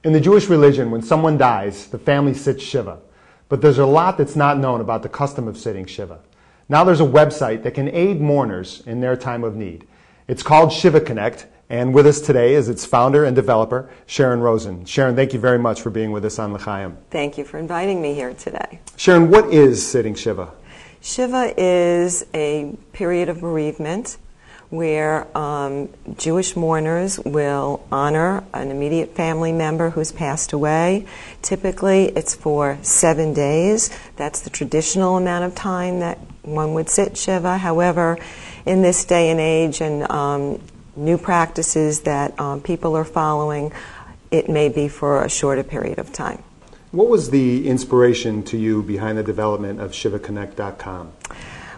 In the Jewish religion, when someone dies, the family sits Shiva. But there's a lot that's not known about the custom of sitting Shiva. Now there's a website that can aid mourners in their time of need. It's called ShivaConnect, and with us today is its founder and developer, Sharon Rosen. Sharon, thank you very much for being with us on L'chaim. Thank you for inviting me here today. Sharon, what is sitting Shiva? Shiva is a period of bereavement where Jewish mourners will honor an immediate family member who's passed away. Typically, it's for 7 days. That's the traditional amount of time that one would sit Shiva. However, in this day and age and new practices that people are following, it may be for a shorter period of time. What was the inspiration to you behind the development of ShivaConnect.com?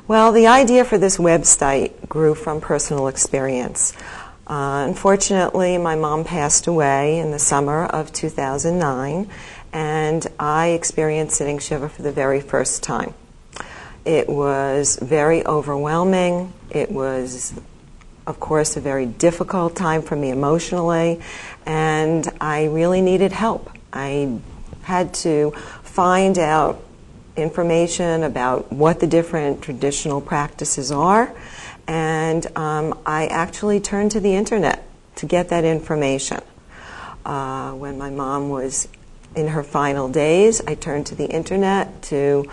Well, the idea for this website grew from personal experience. Unfortunately, my mom passed away in the summer of 2009, and I experienced sitting Shiva for the very first time. It was very overwhelming. It was, of course, a very difficult time for me emotionally, and I really needed help. I had to find out information about what the different traditional practices are, and I actually turned to the internet to get that information. When my mom was in her final days, I turned to the internet to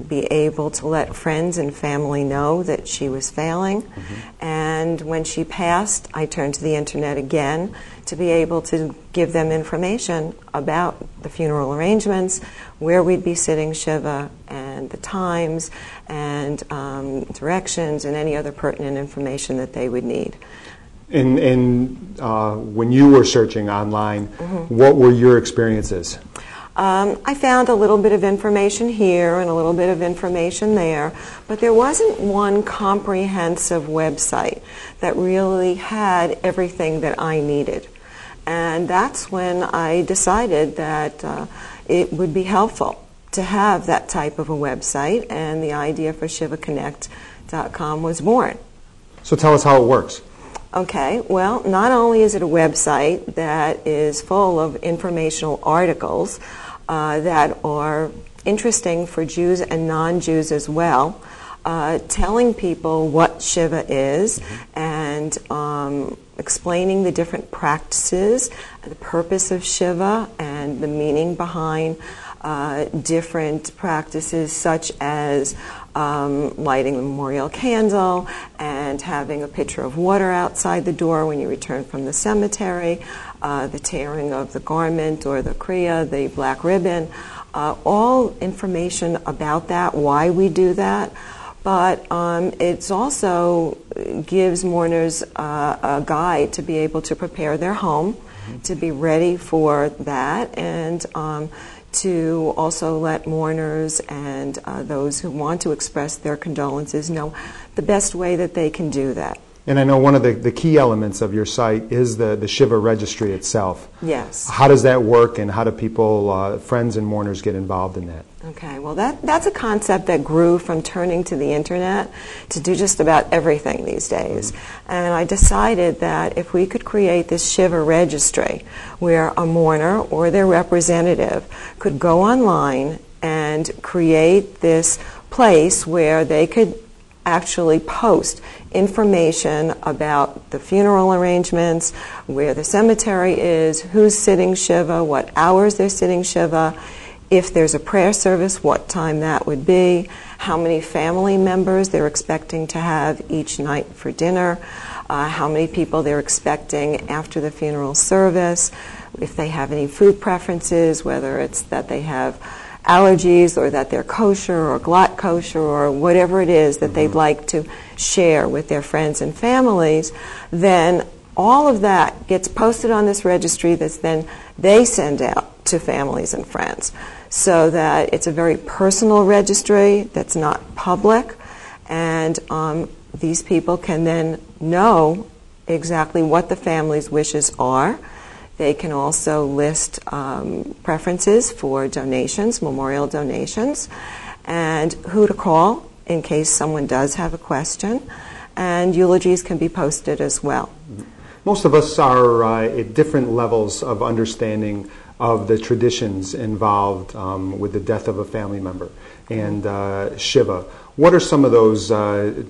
be able to let friends and family know that she was failing. And when she passed, I turned to the internet again to be able to give them information about the funeral arrangements, where we'd be sitting Shiva, and the times, and directions, and any other pertinent information that they would need. And when you were searching online, what were your experiences? I found a little bit of information here and a little bit of information there, but there wasn't one comprehensive website that really had everything that I needed. And that's when I decided that it would be helpful to have that type of a website, and the idea for ShivaConnect.com was born. So tell us how it works. Okay, well, not only is it a website that is full of informational articles that are interesting for Jews and non-Jews as well, telling people what Shiva is, and explaining the different practices, the purpose of Shiva, and the meaning behind different practices, such as lighting the memorial candle and having a pitcher of water outside the door when you return from the cemetery, the tearing of the garment or the kriya, the black ribbon, all information about that, why we do that. But it also gives mourners a guide to be able to prepare their home, to be ready for that, and to also let mourners and those who want to express their condolences know the best way that they can do that. And I know one of the key elements of your site is the Shiva registry itself. Yes. How does that work, and how do people, friends and mourners, get involved in that? Okay, well that's a concept that grew from turning to the internet to do just about everything these days. And I decided that if we could create this Shiva registry where a mourner or their representative could go online and create this place where they could actually post information about the funeral arrangements, where the cemetery is, who's sitting Shiva, what hours they're sitting Shiva, if there's a prayer service, what time that would be, how many family members they're expecting to have each night for dinner, how many people they're expecting after the funeral service, if they have any food preferences, whether it's that they have allergies or that they're kosher or glatt kosher or whatever it is that they'd like to share with their friends and families, then all of that gets posted on this registry that's then they send out to families and friends, so that it's a very personal registry that's not public, and these people can then know exactly what the family's wishes are. They can also list preferences for donations, memorial donations, and who to call in case someone does have a question, and eulogies can be posted as well. Most of us are at different levels of understanding of the traditions involved with the death of a family member and Shiva. What are some of those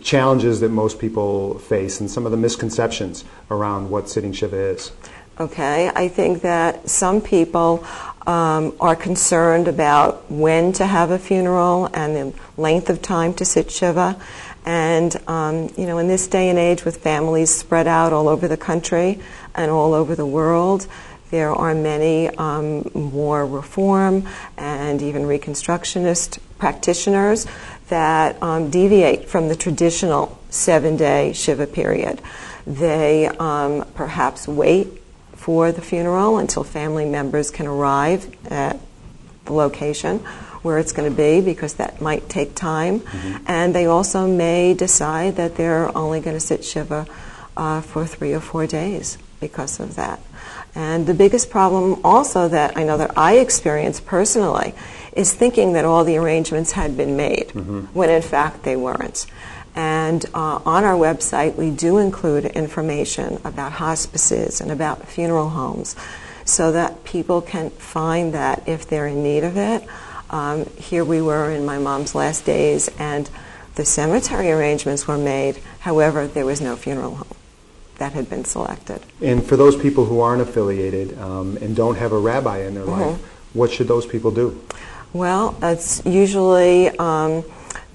challenges that most people face and some of the misconceptions around what sitting Shiva is? Okay, I think that some people are concerned about when to have a funeral and the length of time to sit Shiva. And, in this day and age with families spread out all over the country and all over the world, there are many more reform and even Reconstructionist practitioners that deviate from the traditional 7-day Shiva period. They perhaps wait for the funeral until family members can arrive at the location where it's going to be, because that might take time. And they also may decide that they're only going to sit Shiva for 3 or 4 days because of that. And the biggest problem also that I know that I experienced personally is thinking that all the arrangements had been made, when in fact they weren't. And on our website we do include information about hospices and about funeral homes so that people can find that if they're in need of it. Here we were in my mom's last days and the cemetery arrangements were made, however there was no funeral home that had been selected. And for those people who aren't affiliated and don't have a rabbi in their life, what should those people do? Well, it's usually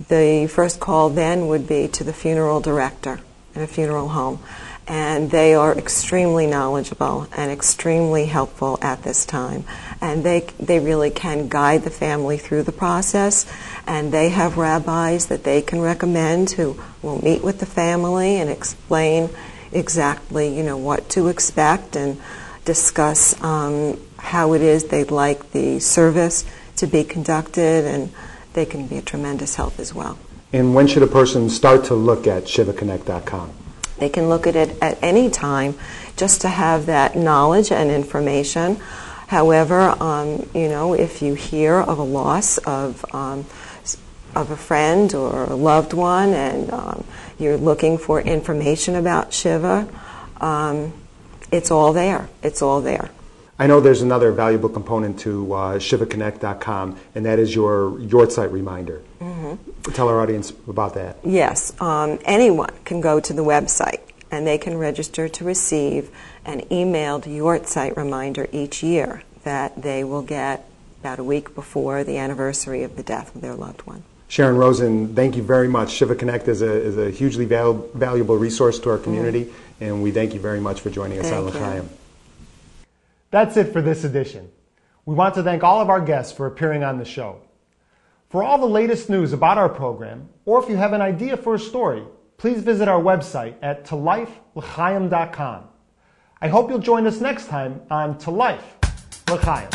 the first call then would be to the funeral director in a funeral home. And they are extremely knowledgeable and extremely helpful at this time. And they really can guide the family through the process. And they have rabbis that they can recommend who will meet with the family and explain exactly, what to expect and discuss how it is they'd like the service to be conducted, and they can be a tremendous help as well. And when should a person start to look at ShivaConnect.com? They can look at it at any time just to have that knowledge and information. However, if you hear of a loss of a friend or a loved one and you're looking for information about Shiva, it's all there. It's all there. I know there's another valuable component to ShivaConnect.com, and that is your Yortzeit reminder. Tell our audience about that. Yes. Anyone can go to the website, and they can register to receive an emailed Yortzeit reminder each year that they will get about a week before the anniversary of the death of their loved one. Sharon, Rosen, thank you very much. ShivaConnect is a hugely valuable resource to our community, and we thank you very much for joining us on L'chaim. That's it for this edition. We want to thank all of our guests for appearing on the show. For all the latest news about our program, or if you have an idea for a story, please visit our website at tolifel'chaim.com. I hope you'll join us next time on To Life L'chaim.